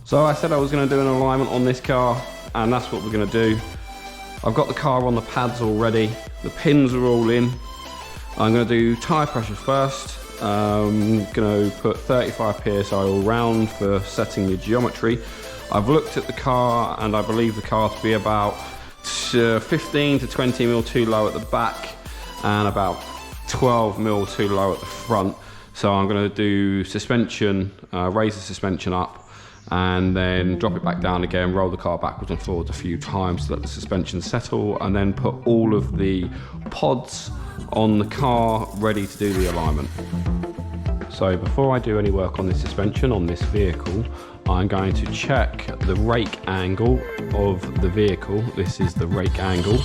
So I said I was going to do an alignment on this car, and that's what we're going to do. I've got the car on the pads already. The pins are all in. I'm going to do tyre pressure first. I'm going to put 35 psi all round for setting the geometry. I've looked at the car and I believe the car to be about 15 to 20 mil too low at the back and about 12 mil too low at the front. So I'm going to do suspension, raise the suspension up, and then drop it back down again, roll the car backwards and forwards a few times to let the suspension settle, and then put all of the pods on the car ready to do the alignment. So before I do any work on the suspension on this vehicle, I'm going to check the rake angle of the vehicle. This is the rake angle.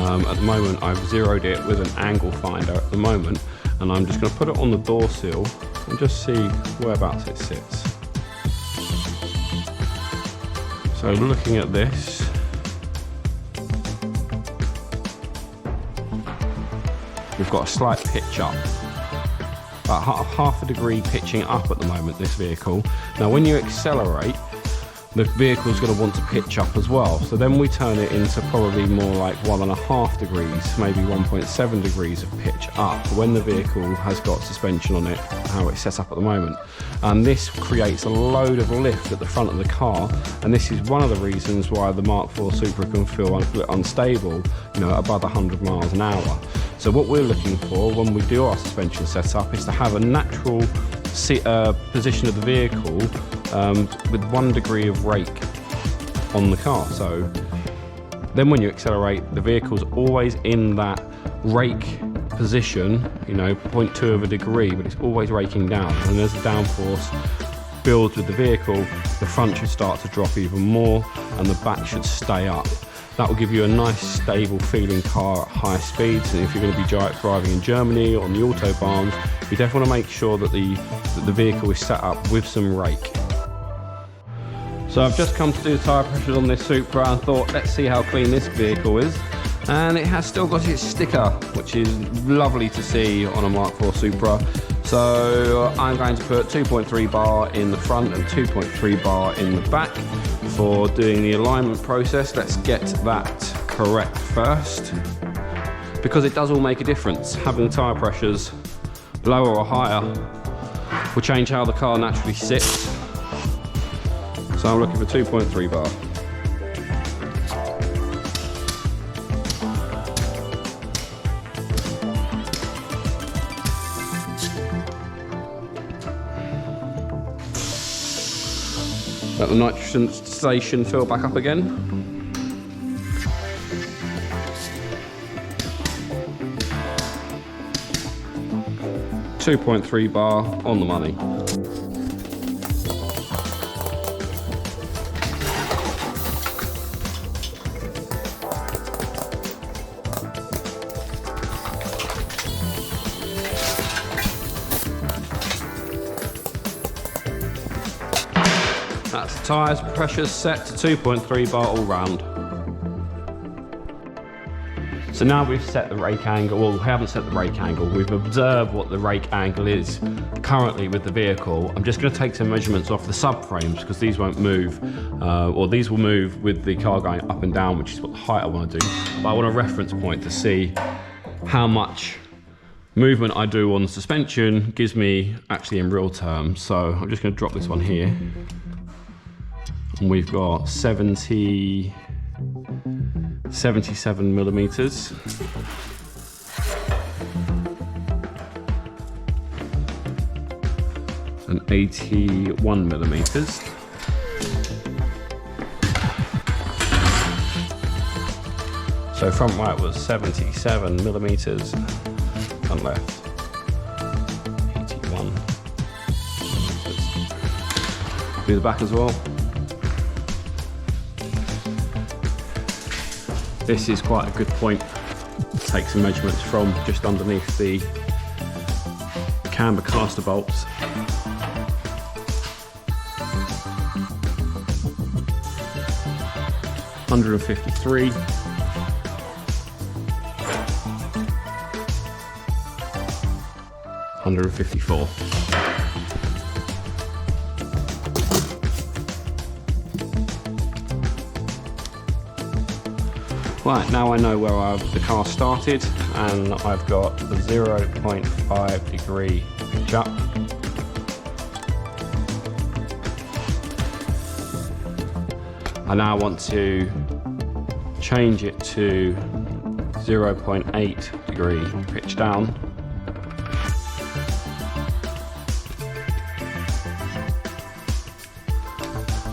At the moment I've zeroed it with an angle finder at the moment, and I'm just going to put it on the door sill and just see whereabouts it sits. So looking at this, we've got a slight pitch up, about half a degree pitching up at the moment, this vehicle. Now when you accelerate, the vehicle is going to want to pitch up as well. So then we turn it into probably more like 1.5 degrees, maybe 1.7 degrees of pitch up when the vehicle has got suspension on it, how it's set up at the moment. And this creates a load of lift at the front of the car, and this is one of the reasons why the Mk4 Supra can feel unstable, you know, above 100 miles an hour. So what we're looking for when we do our suspension setup is to have a natural position of the vehicle with 1 degree of rake on the car. So then when you accelerate, the vehicle's always in that rake position, you know, 0.2 of a degree, but it's always raking down. And as the downforce builds with the vehicle, the front should start to drop even more and the back should stay up. That will give you a nice stable feeling car at high speeds, and if you're going to be driving in Germany or on the autobahns, you definitely want to make sure that the vehicle is set up with some rake. So I've just come to do tyre pressures on this Supra and thought, let's see how clean this vehicle is. And it has still got its sticker, which is lovely to see on a Mk4 Supra. So I'm going to put 2.3 bar in the front and 2.3 bar in the back for doing the alignment process. Let's get that correct first, because it does all make a difference. Having the tyre pressures lower or higher will change how the car naturally sits. So I'm looking for 2.3 bar. Let the nitrogen station fill back up again. .3 bar on the money. That's the tyres pressure set to 2.3 bar all round. So now we've set the rake angle, well, we haven't set the rake angle, we've observed what the rake angle is currently with the vehicle. I'm just going to take some measurements off the subframes because these won't move, or these will move with the car going up and down, which is what the height I want to do. But I want a reference point to see how much movement I do on the suspension gives me actually in real terms. So I'm just going to drop this one here. And we've got 77 millimeters. And 81 millimeters. So front right was 77 millimeters and left 81 millimeters. Do the back as well. This is quite a good point to take some measurements from, just underneath the camber caster bolts. .153. .154. Right, now I know where the car started, and I've got a 0.5 degree pitch up. I now want to change it to 0.8 degree pitch down.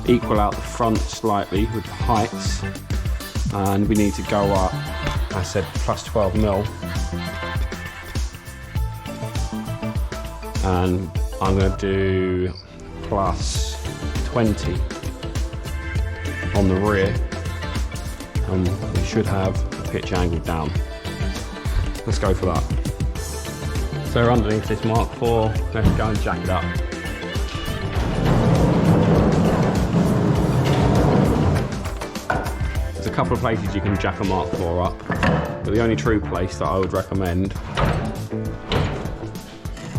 Equal out the front slightly with the heights, and we need to go up, I said plus 12 mil, and I'm going to do plus 20 on the rear, and we should have the pitch angle down. Let's go for that. So we're underneath this Mk4, let's go and jack it up. There's a couple of places you can jack a Mk4 up, but the only true place that I would recommend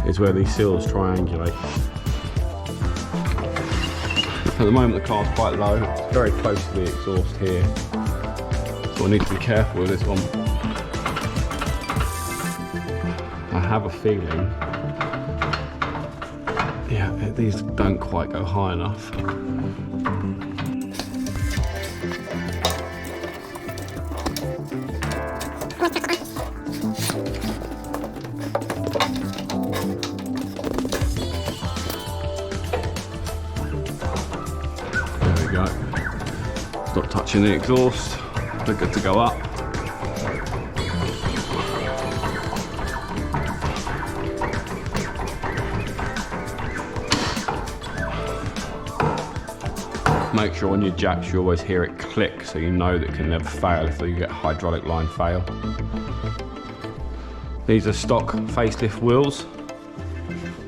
is where these seals triangulate. At the moment the car's quite low, it's very close to the exhaust here, so I need to be careful with this one. I have a feeling, yeah, these don't quite go high enough. Stop touching the exhaust, they're good to go up. Make sure on your jacks you always hear it click, so you know that it can never fail if you get hydraulic line fail. These are stock facelift wheels.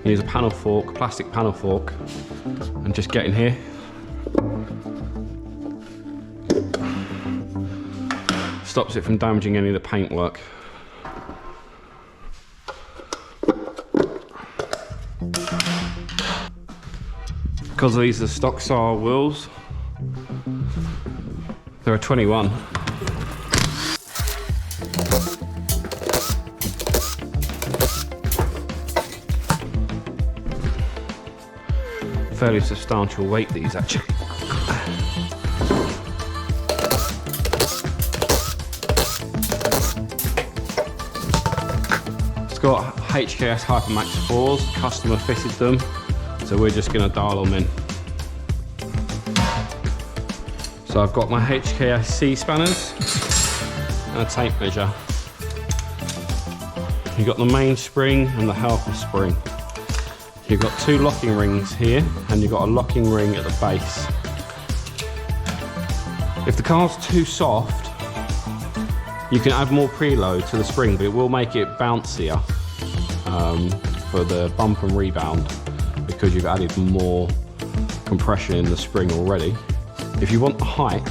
Use a panel fork, plastic panel fork, and just get in here. Stops it from damaging any of the paintwork. Because these are stock style wheels, they're a 21. Fairly substantial weight these actually. Got HKS Hypermax 4s, customer fitted them, so we're just going to dial them in. So I've got my HKS C spanners and a tape measure. You've got the main spring and the helper spring. You've got two locking rings here, and you've got a locking ring at the base. If the car's too soft, you can add more preload to the spring, but it will make it bouncier for the bump and rebound because you've added more compression in the spring already. If you want the height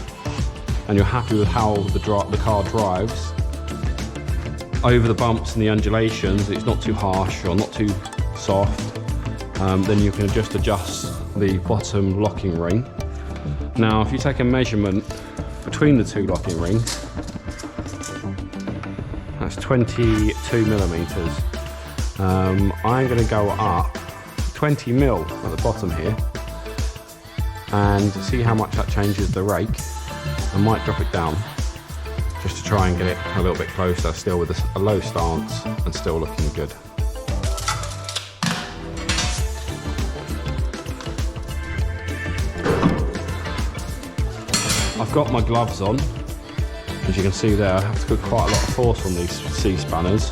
and you're happy with how the car drives over the bumps and the undulations, it's not too harsh or not too soft, then you can just adjust the bottom locking ring. Now if you take a measurement between the two locking rings, that's 22 millimeters. I'm going to go up 20 mil at the bottom here and see how much that changes the rake. I might drop it down just to try and get it a little bit closer, still with a low stance and still looking good. I've got my gloves on. As you can see there, I have to put quite a lot of force on these C spanners,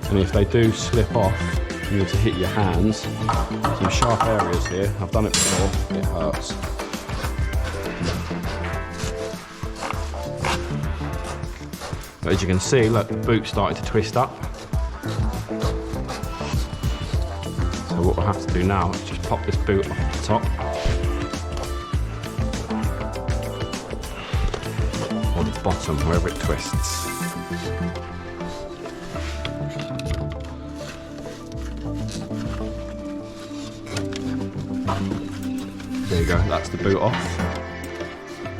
and if they do slip off, you need to hit your hands. Some sharp areas here, I've done it before, it hurts. But as you can see, look, the boot's starting to twist up. So what we'll have to do now is just pop this boot off the top. Or the bottom, wherever it twists. There you go, that's the boot off.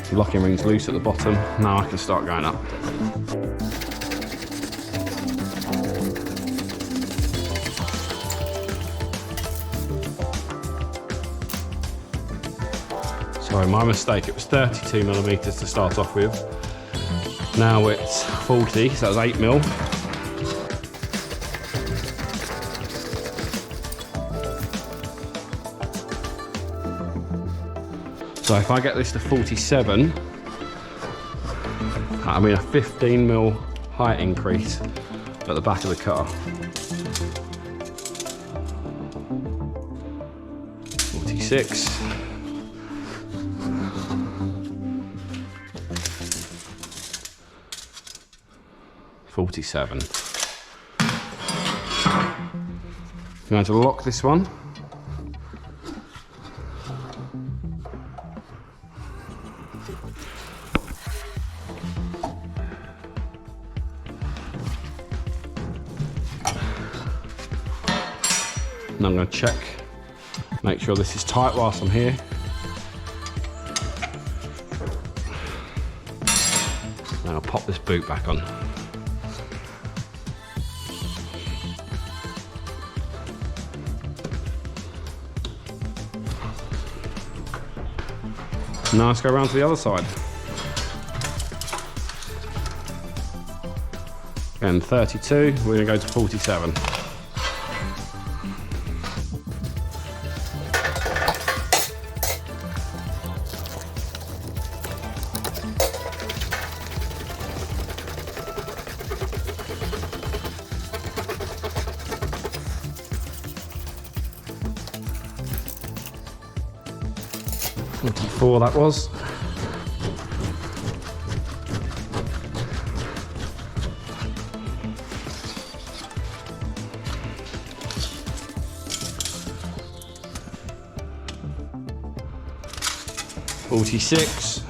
The locking ring's loose at the bottom. Now I can start going up. Sorry, my mistake. It was 32mm to start off with. Now it's 40, so that's 8mm. So if I get this to 47, I mean a 15mm height increase at the back of the car. 46. 47. I'm going to lock this one. And I'm going to check, make sure this is tight whilst I'm here. Now I'll pop this boot back on. Now let's go around to the other side. Again, 32, we're going to go to 47. Four that was. $46.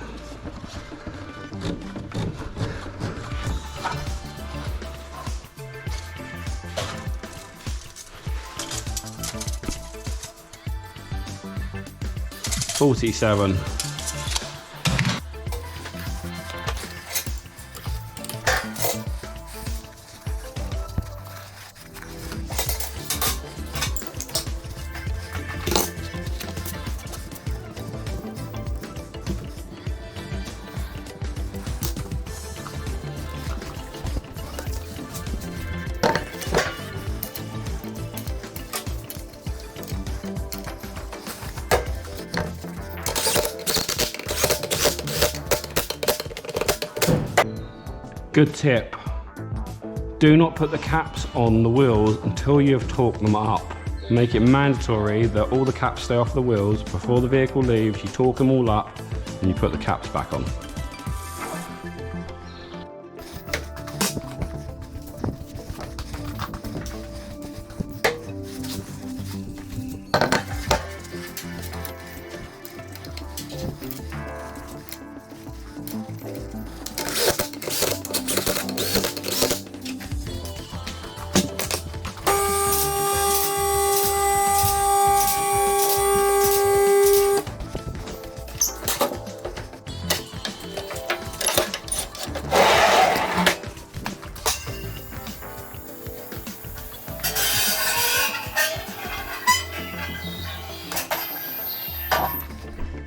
$47. Good tip, do not put the caps on the wheels until you have torqued them up. Make it mandatory that all the caps stay off the wheels before the vehicle leaves. You torque them all up and you put the caps back on.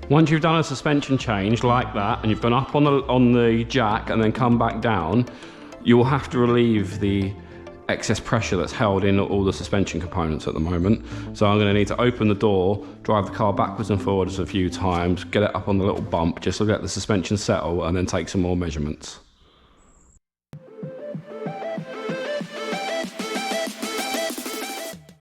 Once you've done a suspension change like that, and you've gone up on the jack and then come back down, you will have to relieve the excess pressure that's held in all the suspension components at the moment. So I'm going to need to open the door, drive the car backwards and forwards a few times, get it up on the little bump just to let the suspension settle, and then take some more measurements.